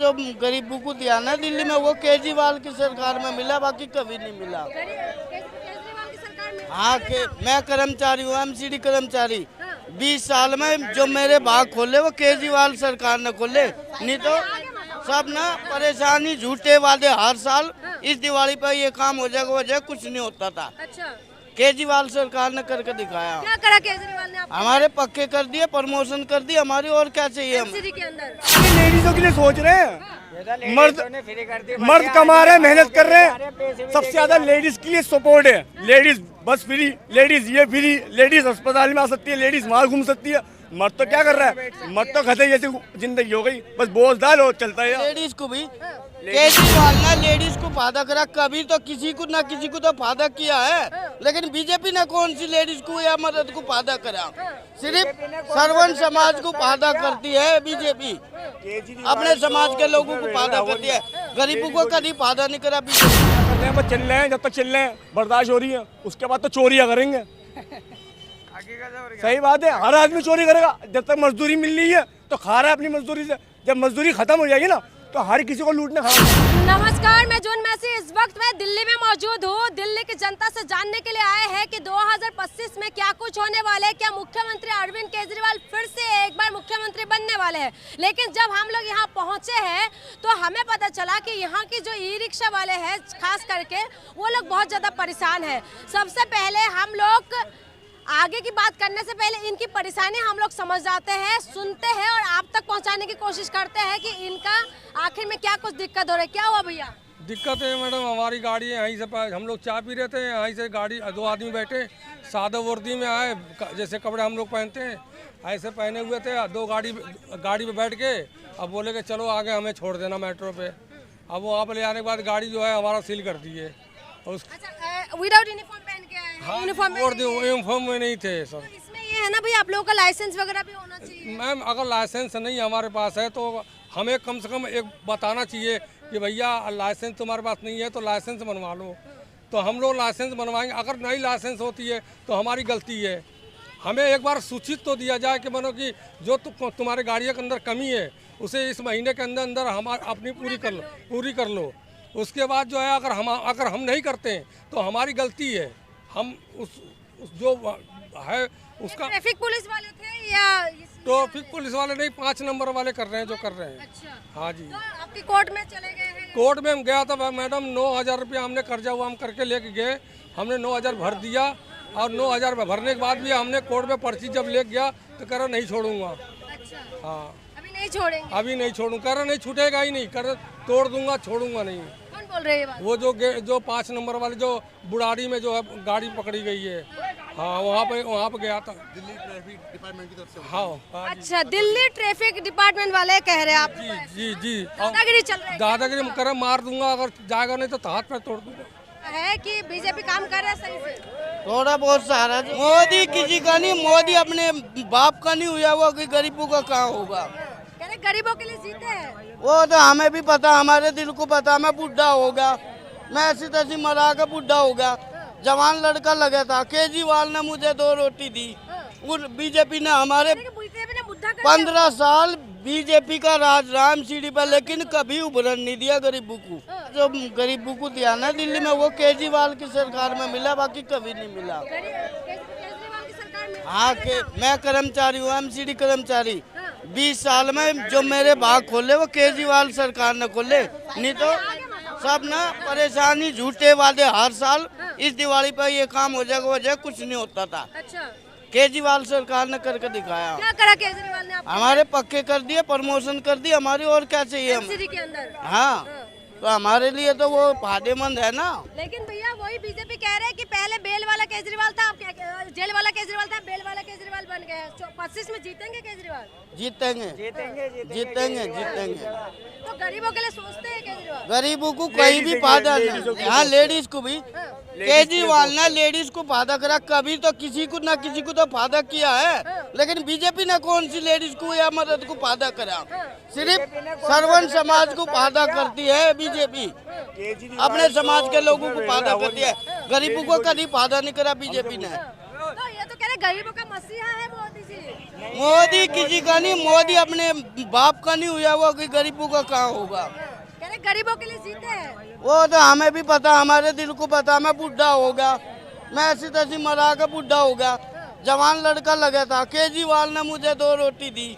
जो गरीबों को दिया ना दिल्ली में, वो केजरीवाल की सरकार में मिला, बाकी कभी नहीं मिला। केजरीवाल की सरकार में हाँ मैं कर्मचारी हूँ, एमसीडी कर्मचारी। 20 साल में जो मेरे भाग खोले वो केजरीवाल सरकार ने खोले, नहीं तो सब ना परेशानी, झूठे वादे हर साल। इस दिवाली पर ये काम हो जाएगा, वजह कुछ नहीं होता था। अच्छा, केजरीवाल सरकार ने करके दिखाया। क्या करा केजरीवाल ने आपको हमारे पक्के कर दिए, प्रमोशन कर दी हमारी, और क्या चाहिए हमें। सिटी के अंदर? लेडीजों के लिए सोच रहे हैं, मर्द कमा रहे हैं, मेहनत कर रहे हैं। सबसे ज्यादा लेडीज के लिए सपोर्ट है। लेडीज बस फ्री, लेडीज ये फ्री, लेडीज अस्पताल में आ सकती है, लेडीज वहाँ घूम सकती है। मर्द तो क्या कर रहा है, मर्द तो खतरे जैसी जिंदगी हो गई, बस बोझ डालो चलता है। लेडीज को भी केजरीवाल ने लेडीज को फायदा करा, कभी तो किसी को ना किसी को तो फायदा किया है, लेकिन बीजेपी ने कौन सी लेडीज को या मर्द को फायदा करा? सिर्फ सर्वन समाज को फायदा करती है बीजेपी, अपने समाज के लोगों को फायदा करती है, गरीबों को कभी फायदा नहीं करा बीजेपी। बस चल रहे हैं, जब तक चल रहे हैं बर्दाश्त हो रही है, उसके बाद तो चोरियां करेंगे। सही बात है, हर आदमी चोरी करेगा। जब तक मजदूरी मिल रही है तो खा रहा है अपनी मजदूरी से, जब मजदूरी खत्म हो जाएगी ना तो हर किसी को लूटने खा। नमस्कार, मैं जून मैसी इस वक्त मैं दिल्ली में मौजूद हूँ। दिल्ली की जनता से जानने के लिए आए हैं कि 2025 में क्या कुछ होने वाला है, क्या मुख्यमंत्री अरविंद केजरीवाल फिर से एक बार मुख्यमंत्री बनने वाले हैं। लेकिन जब हम लोग यहाँ पहुँचे हैं तो हमें पता चला कि यहाँ की जो ई रिक्शा वाले हैं खास करके, वो लोग बहुत ज़्यादा परेशान है। सबसे पहले हम लोग आगे की बात करने से पहले इनकी परेशानी हम लोग समझ जाते हैं, सुनते हैं और आप तक पहुंचाने की कोशिश करते हैं कि इनका आखिर में क्या कुछ दिक्कत हो रही है। क्या हुआ भैया? दिक्कत है मैडम, हमारी गाड़ी है यहीं से, हम लोग चाय पी रहे थे, यहीं से गाड़ी 2 आदमी बैठे, सादा वर्दी में आए, जैसे कपड़े हम लोग पहनते हैं ऐसे पहने हुए थे। 2 गाड़ी पे बैठ के अब बोले कि चलो आगे हमें छोड़ देना मेट्रो पे। अब वहाँ पर ले आने के बाद गाड़ी जो है हमारा सील कर दी है। विदाउट यूनिफॉर्म पहन के आए हैं? यूनिफॉर्म में नहीं थे सर। तो इसमें ये है ना भाई, आप लोगों का लाइसेंस वगैरह भी होना चाहिए। मैम अगर लाइसेंस नहीं हमारे पास है तो हमें कम से कम एक बताना चाहिए कि भैया लाइसेंस तुम्हारे पास नहीं है तो लाइसेंस बनवा लो, तो हम लोग लाइसेंस बनवाएंगे। अगर नई लाइसेंस होती है तो हमारी गलती है, हमें एक बार सूचित तो दिया जाए कि मानो कि जो तुम्हारे गाड़ियों के अंदर कमी है उसे इस महीने के अंदर अंदर हमारी अपनी पूरी कर लो। उसके बाद जो है अगर हम नहीं करते हैं तो हमारी गलती है। हम उस जो है उसका ट्रैफिक पुलिस वाले थे या ट्रैफिक पुलिस वाले नहीं, 5 नंबर वाले कर रहे हैं जो कर रहे हैं। अच्छा, हाँ जी। तो आपकी कोर्ट में चले गए हैं? कोर्ट में हम गया था मैडम, 9,000 रुपया हमने कर्जा हुआ हम करके लेके गए, हमने 9,000 भर दिया और 9,000 भरने के बाद भी हमने कोर्ट में पर्ची जब ले गया तो कह रहा नहीं छोड़ूंगा। अच्छा, हाँ अभी नहीं छोड़ेंगे? अभी नहीं छोड़ूंगा, कह रहा नहीं छूटेगा ही नहीं, कर तोड़ दूंगा, छोड़ूंगा नहीं। कौन बोल रहे हैं ये बात? वो जो 5 नंबर वाले जो बुढ़ाड़ी में जो है गाड़ी पकड़ी गई है, हाँ वहाँ पे गया था दिल्ली ट्रैफिक डिपार्टमेंट की तरफ से। हाँ अच्छा, दिल्ली ट्रैफिक डिपार्टमेंट वाले कह रहे हैं आप? जी दादागिरी चल रही है? दादागिरी कर मार दूंगा, अगर जाएगा नहीं तो हाथ पैर तोड़ दूंगा। है कि बीजेपी काम कर रहा है सही से? थोड़ा बहुत सहारा। मोदी किसी का नहीं, मोदी अपने बाप का नहीं हुआ, वो कि गरीबों का कहाँ होगा। कह रहे गरीबों के लिए जीते हैं। वो तो हमें भी पता, हमारे दिल को पता। मैं बुढ़ा हो गया, मैं ऐसी तैसी मरा के बुढ़ा हो गया, जवान लड़का लगा था। केजरीवाल ने मुझे 2 रोटी दी, बीजेपी ने हमारे 15 साल बीजेपी का राज राम सीढ़ी पर, लेकिन कभी उभरन नहीं दिया गरीबों को। जो गरीबों को दिया ना दिल्ली में, वो केजरीवाल की सरकार में मिला, बाकी कभी नहीं मिला। केजरीवाल की सरकार में? हाँ मैं कर्मचारी हूँ, एमसीडी कर्मचारी। 20 साल में जो मेरे भाग खोले वो केजरीवाल सरकार ने खोले, नहीं तो सब ना परेशानी, झूठे वादे हर साल। इस दिवाली पर ये काम हो जाएगा, वजह कुछ नहीं होता था। अच्छा, केजरीवाल सरकार ने करके दिखाया। क्या करा केजरीवाल ने आपको? हमारे पक्के कर दिए, प्रमोशन कर दी हमारी, और क्या चाहिए हमें। सिटी के अंदर? हाँ, तो हमारे लिए तो वो फायदेमंद है ना। लेकिन भैया वही बीजेपी कह रहे हैं कि पहले बेल वाला केजरीवाल था, अब जेल वाला केजरीवाल था, बेल वाला केजरीवाल बन गया। 25 में जीतेंगे केजरीवाल? जीतेंगे। तो गरीबों के लिए सोचते हैं केजरीवाल? गरीबों को कहीं भी फायदा नहीं। हाँ, लेडीज को भी केजरीवाल ने लेडीज को फायदा करा, कभी तो किसी को ना किसी को तो फायदा किया है, लेकिन बीजेपी ने कौन सी लेडीज को या मर्द को फायदा करा? सिर्फ सर्वन समाज को फायदा करती है बीजेपी, अपने समाज के लोगों को फायदा करती है, गरीबों को कभी फायदा नहीं करा बीजेपी ने। तो ये तो कह रहे गरीबों का मसीहा है मोदी जी। मोदी किसी का नहीं, मोदी अपने बाप का नहीं हुआ, वो कि गरीबों का कहाँ होगा। कह रहे गरीबों के लिए जीते हैं। वो तो हमें भी पता, हमारे दिल को पता, मैं बुढ़ा होगा, मैं ऐसी तैसी मरा के बुढ़ा होगा। जवान लड़का लगा था, केजरीवाल ने मुझे 2 रोटी दी,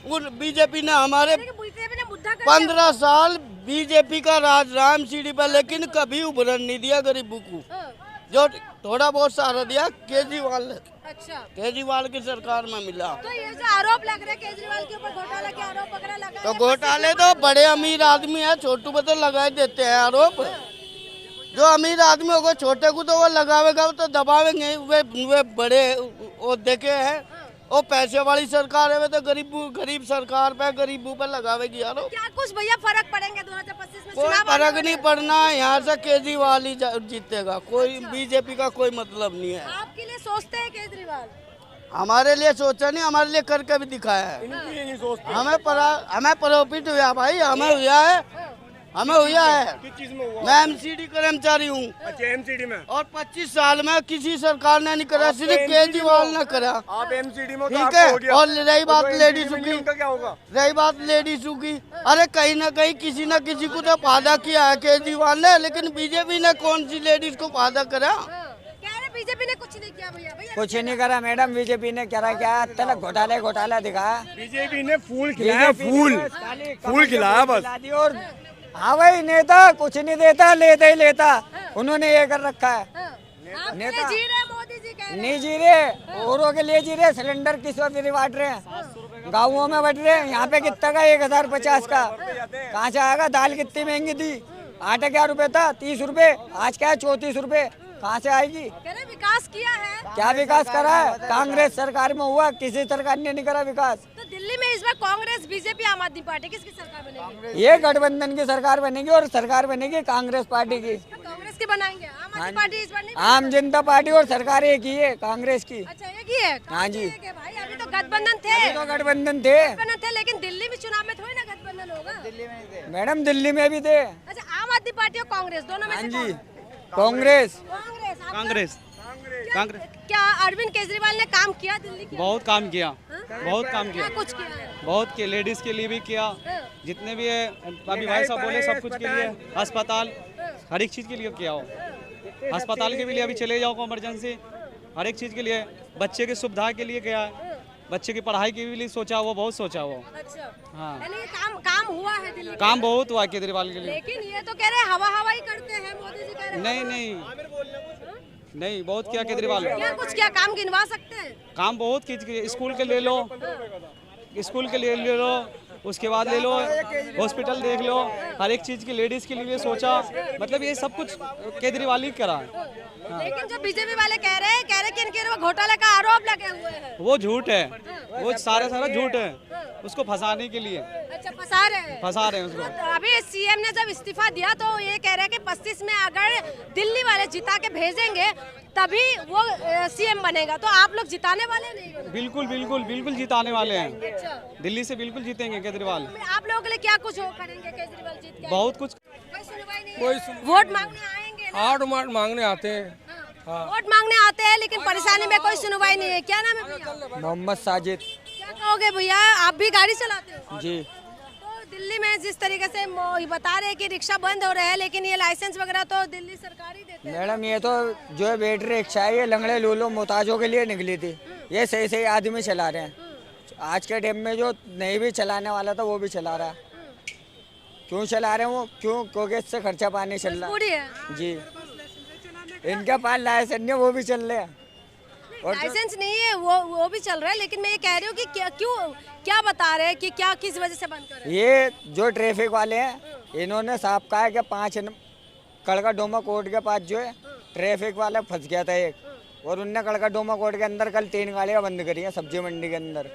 बीजेपी ने हमारे 15 साल बीजेपी का राज राम सीढ़ी पर, लेकिन कभी उभरन नहीं दिया गरीबों को। जो थोड़ा बहुत सहारा दिया केजरीवाल ने, अच्छा, केजरीवाल की सरकार में मिला। तो ये जो आरोप लग रहे हैं केजरीवाल के ऊपर, घोटाला के आरोप वगैरह लगा, तो घोटाले तो बड़े अमीर आदमी है, छोटू पे तो लगा देते हैं आरोप। जो अमीर आदमी होगा छोटे को तो वो लगावेगा, वो तो दबावेंगे। वे बड़े वो देखे हैं, वो पैसे वाली सरकार है, वे तो गरीब सरकार पे, गरीबों पे लगावेगी यार। क्या कुछ भैया फर्क पड़ेंगे 2025 में? कोई फर्क नहीं पड़ना, यहाँ से केजरीवाल ही जीतेगा, कोई बीजेपी का कोई मतलब नहीं है। आपके लिए सोचते हैं केजरीवाल? हमारे लिए सोचा नहीं, हमारे लिए करके भी दिखाया है। हमें प्रॉफिट हुआ भाई, हमें हुआ है, हमें हुआ है। किस चीज में हुआ? मैं एमसीडी कर्मचारी हूँ। अच्छा, एमसीडी में। और 25 साल में किसी सरकार ने नहीं करा, सिर्फ केजरीवाल ने करा। आप एमसीडी में, ठीक है। और रही बात लेडीज की, उनका क्या होगा? रही बात लेडीज की, अरे कहीं ना कहीं किसी न किसी को तो फायदा किया है केजरीवाल ने, लेकिन बीजेपी ने कौन सी लेडीज को फायदा करा? कह रहे बीजेपी ने कुछ नहीं किया भैया। कुछ नहीं करा मैडम, बीजेपी ने क्या तलक घोटाला दिखाया। बीजेपी ने फूल खिलाया, फूल खिलाया बस। और हाँ भाई, नेता कुछ नहीं देता, लेता ही लेता, उन्होंने ये कर रखा है। नेता जी रहे मोदी जी, कह रहे नहीं जी रहे, औरों के लिए जी रहे। सिलेंडर किस वक्त फ्री बांट रहे हैं, गाँवों में बट रहे हैं। यहाँ पे कितना का 1050 का, कहाँ से आएगा? दाल कितनी महंगी थी, आटा क्या रुपए था? 30 रुपए, आज क्या है 34 रुपए, कहाँ से आएगी? कह रहे विकास किया है। क्या विकास करा है? कांग्रेस सरकार में हुआ, किसी सरकार ने नहीं करा विकास। तो दिल्ली में इस बार कांग्रेस, बीजेपी, आम आदमी पार्टी किसकी सरकार बनेगी? ये गठबंधन की सरकार बनेगी, और सरकार बनेगी कांग्रेस पार्टी की। तो कांग्रेस की बनाएंगे, आम आदमी पार्टी इस बार नहीं? आम जनता पार्टी और सरकार एक ही है, कांग्रेस की। अच्छा, एक ही है? हाँ जी। ठीक है भाई, अभी तो गठबंधन थे, तो गठबंधन थे लेकिन दिल्ली में चुनाव में थोड़ी ना गठबंधन होगा। मैडम, दिल्ली में भी थे। अच्छा, आम आदमी पार्टी और कांग्रेस दोनों में हाँ से जी, कौन? कांग्रेस। कांग्रेस। क्या अरविंद केजरीवाल ने काम किया दिल्ली के? बहुत काम किया, बहुत काम किया, कुछ किया है? बहुत के लेडीज के लिए भी किया, जितने भी है अभी भाई साहब बोले सब कुछ के लिए, अस्पताल हर एक चीज़ के लिए किया हो। अस्पताल के भी लिए अभी चले जाओ इमरजेंसी, हर एक चीज़ के लिए, बच्चे की सुविधा के लिए किया है, बच्चे की पढ़ाई के भी लिए सोचा हुआ, बहुत सोचा हुआ। अच्छा, हाँ, यानी काम हुआ है दिल्ली में। काम बहुत हुआ केजरीवाल के लिए। लेकिन ये तो कह रहे हवा ही करते हैं, मोदी जी कह रहे नहीं, बहुत किया केजरीवाल। क्या कुछ क्या काम गिनवा सकते हैं? काम बहुत किया, स्कूल के ले लो, स्कूल के लिए ले लो, उसके बाद ले लो हॉस्पिटल देख लो, हर एक चीज़ की लेडीज़ के लिए सोचा, मतलब ये सब कुछ केजरीवाल ही करा। लेकिन जो बीजेपी वाले कह रहे हैं कि इनके ऊपर घोटाले का आरोप लगे हुए हैं। वो झूठ है, वो सारा झूठ है, उसको फंसाने के लिए अच्छा, फंसा रहे हैं उसको। तो अभी सीएम ने जब इस्तीफा दिया तो ये कह रहे हैं कि 25 में अगर दिल्ली वाले जिता के भेजेंगे तभी वो सीएम बनेगा, तो आप लोग जिताने वाले नहीं? बिल्कुल जिताने वाले हैं। अच्छा, दिल्ली से बिल्कुल जीतेंगे केजरीवाल। आप लोगों के लिए क्या कुछ करेंगे केजरीवाल जीत के? बहुत कुछ। कोई सुनवाई नहीं कोई है? वोट मांगने आएंगे ना? 8 मांगने आते हैं। वोट मांगने आते हैं, लेकिन परेशानी में कोई सुनवाई नहीं है। क्या नाम है भैया? मोहम्मद साजिद। क्या कहोगे भैया, आप भी गाड़ी चलाते हो? जी। तो दिल्ली में जिस तरीके से बता रहे हैं कि रिक्शा बंद हो रहा है, लेकिन ये लाइसेंस वगैरह तो दिल्ली सरकार ही देती है। मैडम, ये तो जो है बैटरी रिक्शा है, ये लंगड़े लूलो मोहताजों के लिए निकली थी, ये सही आदमी चला रहे हैं। आज के टाइम में जो नहीं भी चलाने वाला था वो भी चला रहा है। क्यों चला रहे हैं वो? क्योंकि इससे खर्चा पानी चल रहा है जी। इनके पास लाइसेंस नहीं, वो भी चल रहे हैं। लाइसेंस नहीं है, वो भी चल रहा है, लेकिन मैं ये कह रही हूँ कि क्या बता रहे हैं कि क्या किस वजह से बंद कर रहे हैं? ये जो ट्रैफिक वाले हैं, इन्होंने साफ कहा है कि 5 कड़का डोमा कोर्ट के पास जो है ट्रैफिक वाला फंस गया था एक, और उनने कड़का डोमा कोर्ट के अंदर कल 3 गाड़ियाँ बंद करी हैं सब्जी मंडी के अंदर।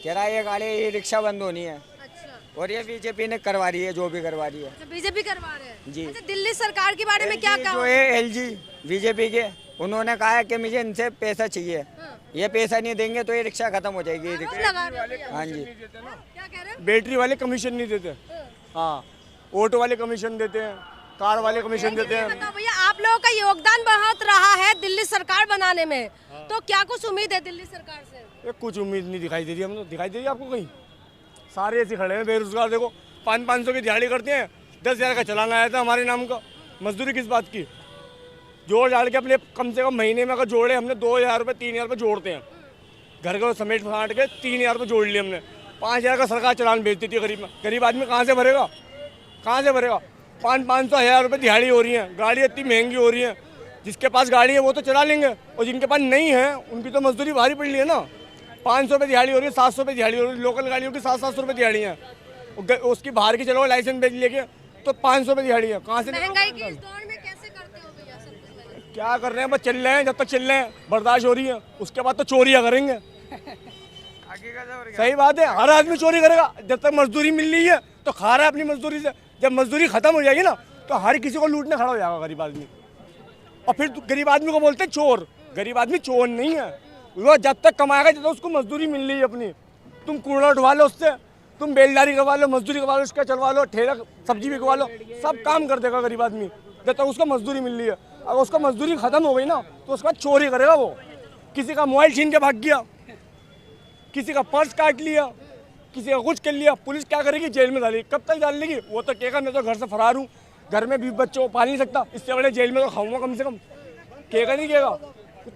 कह रहा है ये गाड़ी, ये रिक्शा बंद होनी है। अच्छा, और ये बीजेपी ने करवा रही है, जो भी करवा रही है। बीजेपी करवा रहे हैं जी। अच्छा, दिल्ली सरकार के बारे में क्या कहा? जो है LG बीजेपी के, उन्होंने कहा है कि मुझे इनसे पैसा चाहिए, ये पैसा नहीं देंगे तो ये रिक्शा खत्म हो जाएगी। हाँ जी। क्या कह रहे हैं? बैटरी वाले कमीशन नहीं देते, हाँ, ऑटो वाले कमीशन देते हैं, कार वाले कमीशन देते हैं। बताओ भैया, आप आप लोगों का योगदान बहुत रहा है दिल्ली सरकार बनाने में, तो क्या कुछ उम्मीद है दिल्ली सरकार से? ये कुछ उम्मीद नहीं दिखाई दे रही, हम तो दिखाई दे रही है आपको कहीं? सारे ऐसे खड़े हैं बेरोजगार, देखो 500 की दिहाड़ी करते हैं, 10,000 का चलान आया था हमारे नाम का, मजदूरी किस बात की? जोड़ जाड़ के अपने कम से कम महीने में अगर जोड़े हमने 2,000 रुपये 3,000 रुपये जोड़ते हैं, घर को समेट फाट के 3,000 रुपये जोड़ लिए हमने, 5,000 का सरकार चलान भेज देती है गरीब में। गरीब आदमी कहाँ से भरेगा? कहाँ से भरेगा? 500 1,000 रुपये दिहाड़ी हो रही है, गाड़ी इतनी महंगी हो रही है, जिसके पास गाड़ी है वो तो चला लेंगे, और जिनके पास नहीं है उनकी तो मजदूरी भारी पड़ रही है ना। 500 रुपये दिहाड़ी हो रही है, 700 रुपये दिहाड़ी हो रही है, लोकल गाड़ियों की 700 रुपये दिहाड़ी है, उसकी बाहर की चलो लाइसेंस बेच लेके तो 500 रुपये दिहाड़ी है। कहाँ से? महंगाई के इस दौर में कैसे करते हो भैया सब कुछ मैनेज? क्या कर रहे हैं, बस चल रहे हैं, जब तक चल रहे हैं बर्दाश्त हो रही है, उसके बाद तो चोरियाँ करेंगे। सही बात है, हर आदमी चोरी करेगा, जब तक मजदूरी मिल रही है तो खा रहा है अपनी मजदूरी से, जब मजदूरी खत्म हो जाएगी ना तो हर किसी को लूटने खड़ा हो जाएगा गरीब आदमी। और फिर गरीब आदमी को बोलते हैं चोर, गरीब आदमी चोर नहीं है, वो जब तक कमाएगा जब तक उसको मजदूरी मिल रही है अपनी। तुम कूड़ा उठवा लो उससे, तुम बेलदारी करवा लो, मजदूरी करवा लो, उसका चलवा लो, ठेला सब्जी बिकवा लो, सब काम कर देगा गरीब आदमी जब तक उसको मजदूरी मिल रही है। अगर उसका मजदूरी खत्म हो गई ना तो उसके बाद चोरी करेगा वो, किसी का मोबाइल छीन के भाग गया, किसी का पर्स काट लिया, किसी का कुछ कर लिया, पुलिस क्या करेगी? जेल में डालेगी। कब तक डाल लेगी? वो तो कहेगा मैं तो घर से फरार हूँ, घर में भी बच्चों को पाल नहीं सकता, इससे बड़े जेल में तो खाऊंगा कम से कम। कहेगा नहीं कहेगा?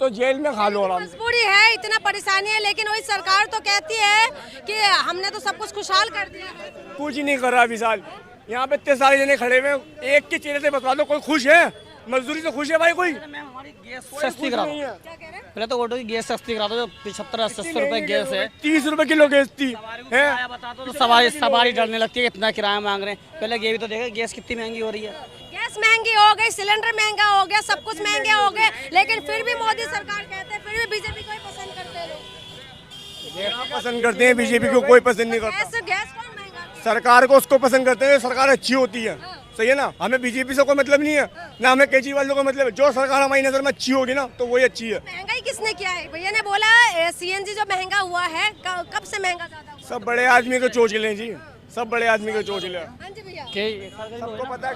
तो जेल में खा लो आराम से। मजबूरी है, इतना परेशानी है, लेकिन वही सरकार तो कहती है कि हमने तो सब कुछ खुशहाल कर दिया है। कुछ ही नहीं कर रहा विशाल, यहाँ पे इतने सारे जने खड़े हुए, एक के चेहरे से बता दो कोई खुश है? मजदूरी से खुश है भाई कोई? सस्ती करा दो, पहले तो ऑटो की गैस सस्ती करा दो, जो 75-80 रुपए गैस है, 30 रुपए किलो गैस थी है। बता दो तो सवारी डरने लगती है, इतना किराया मांग रहे हैं। पहले ये भी तो देखा गैस कितनी महंगी हो रही है। गैस महंगी हो गई, सिलेंडर महंगा हो गया, सब कुछ महंगे हो गए, लेकिन फिर भी मोदी सरकार कहते हैं, फिर भी बीजेपी को ही पसंद करते हैं लोग। पसंद करते हैं बीजेपी को, कोई पसंद नहीं करता। गैस कौन महंगा? सरकार को उसको पसंद करते हैं, सरकार अच्छी होती है, सही है ना। हमें बीजेपी से कोई मतलब नहीं है, ना हमें केजरीवाल को मतलब है। जो सरकार हमारी नजर में अच्छी होगी ना तो वही अच्छी है। महंगाई किसने किया है? भैया ने बोला सीएनजी जो महंगा हुआ है, कब से महंगा ज्यादा हुआ? सब बड़े आदमी को चोचले जी, सब बड़े आदमी को चोचले। हाँ जी भैया। सबको पता है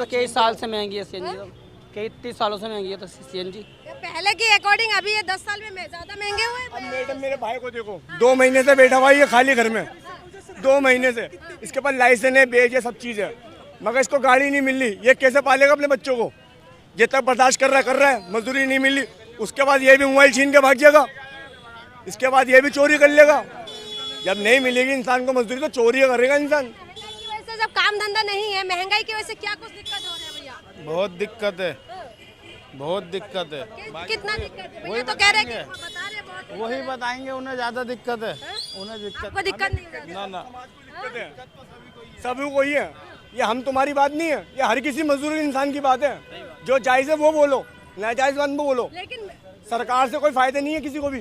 कई साल से महंगी है सीएनजी, कई 30 सालों से महंगी है तो सीएनजी। पहले की अकॉर्डिंग अभी ये 10 साल में ज्यादा महंगे हुए अब मैडम मेरे भाई को देखो, 2 महीने से बैठा हुआ है ये खाली घर में, 2 महीने से। इसके पास लाइसेंस है, बेज है, सब चीज़ है, मगर इसको गाड़ी नहीं मिल रही। ये कैसे पालेगा अपने बच्चों को? ये तक बर्दाश्त कर रहा है, मजदूरी नहीं मिली, उसके बाद ये भी मोबाइल छीन के भाग जाएगा, इसके बाद ये भी चोरी कर लेगा। जब नहीं मिलेगी इंसान को मजदूरी तो चोरी करेगा इंसान। महंगाई की वजह से जब काम धंधा नहीं है, महंगाई की वजह से क्या कुछ दिक्कत हो रही है भैया? बहुत दिक्कत है, बहुत दिक्कत है। कितना दिक्कत है? भैया तो कह रहे हैं कि बता रहे हैं बहुत। वही बताएंगे, उन्हें ज्यादा दिक्कत है, उन्हें दिक्कत। आपको दिक्कत नहीं है? ना ना, सभी को ही है ये, हम तुम्हारी बात नहीं है, ये हर किसी मजदूर इंसान की बात है। जो जायज़ है वो बोलो, नाजायज़ बात वो बोलो। लेकिन सरकार से कोई फायदा नहीं है किसी को भी,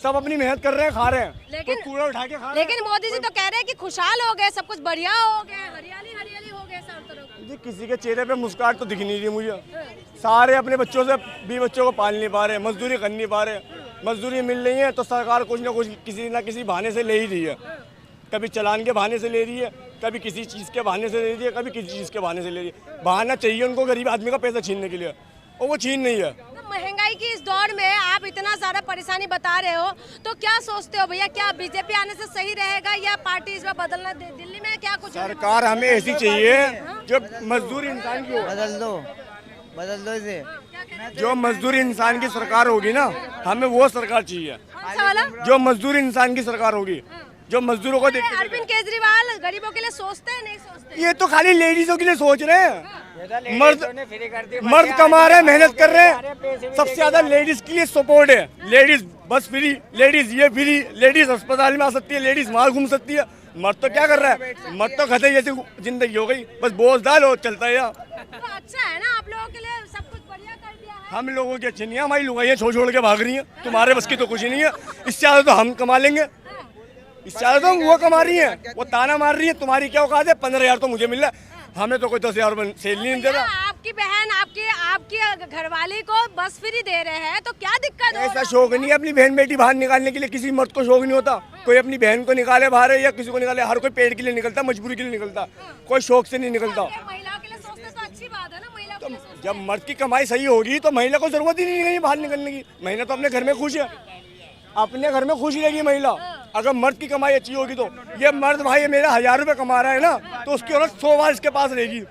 सब अपनी मेहनत कर रहे हैं, खा रहे हैं, लेकिन तो कूड़ा उठा के खा रहे हैं। लेकिन मोदी जी तो कह रहे हैं कि खुशहाल हो गए, सब कुछ बढ़िया हो गया, हरियाली हरियाली हो गया सब तरफ। जी किसी के चेहरे पे मुस्कुराहट तो दिख नहीं रही मुझे। सारे अपने बच्चों से भी बच्चों को पाल नहीं पा रहे, मजदूरी कर नहीं पा रहे। मजदूरी मिल रही है तो सरकार कुछ ना किसी बहाने से ले ही रही है। कभी चलान के बहाने से ले रही है, कभी किसी चीज़ के बहाने से ले रही है, कभी किसी चीज़ के बहाने से ले रही है। बहाना चाहिए उनको गरीब आदमी का पैसा छीनने के लिए, और वो छीन नहीं है। तो महंगाई की इस दौर में आप इतना ज्यादा परेशानी बता रहे हो, तो क्या सोचते हो भैया, क्या बीजेपी आने से सही रहेगा या पार्टी इस बार बदलना? दिल्ली में क्या कुछ सरकार हमें ऐसी चाहिए जो मजदूर इंसान की हो। बदल दो इसे। जो मजदूर इंसान की सरकार होगी ना, हमें वो सरकार चाहिए। कौन सा वाला? जो मजदूर इंसान की सरकार होगी, जो मजदूरों को देखते। अरविंद केजरीवाल गरीबों के लिए सोचते हैं, नहीं सोचते? ये तो खाली लेडीजों के लिए सोच रहे हैं। मर्द कमा रहे हैं, मेहनत कर रहे हैं, सबसे ज्यादा लेडीज के लिए सपोर्ट है। लेडीज बस फ्री, लेडीज ये फ्री, लेडीज अस्पताल में आ सकती है, लेडीज वहाँ घूम सकती है। मर्द तो क्या कर रहा है? मर्द तो खतरे जैसी जिंदगी हो गई, बस बोझ डालो चलता है। तो अच्छा है ना, आप लोगों के लिए सब कुछ बढ़िया कर दिया है। हम लोगों की अच्छी नहीं है, हमारी लुगाइयाँ छोड़ के भाग रही हैं। तुम्हारे बस की तो कुछ ही नहीं है, इससे ज्यादा तो हम कमा लेंगे, इससे ज्यादा तो वो कमा रही है, वो ताना मार रही है। तुम्हारी क्या औकात है? 15,000 तो मुझे मिल रहा है, हमें तो कोई 10,000 सेल नहीं दे रहा। आपकी बहन आपकी घरवाली को बस फ्री दे रहे हैं, तो क्या दिक्कत हो? ऐसा शौक नहीं है अपनी बहन बेटी बाहर निकालने के लिए, किसी मर्द को शौक नहीं होता। कोई अपनी बहन को निकाले बाहर या किसी को निकाले, हर कोई पेट के लिए निकलता, मजबूरी के लिए निकलता, कोई शौक से नहीं निकलता। महिलाओं के लिए सोचते तो अच्छी बात है ना, महिला तो जब मर्द की कमाई सही होगी तो महिला को जरूरत ही नहीं है बाहर निकलने की। महिला तो अपने घर में खुश है, अपने घर में खुश रहेगी महिला। अगर मर्द की कमाई अच्छी होगी तो ये मर्द भाई मेरा 1000 रुपए कमा रहा है ना, तो उसकी औरत 100 बार इसके पास रहेगी।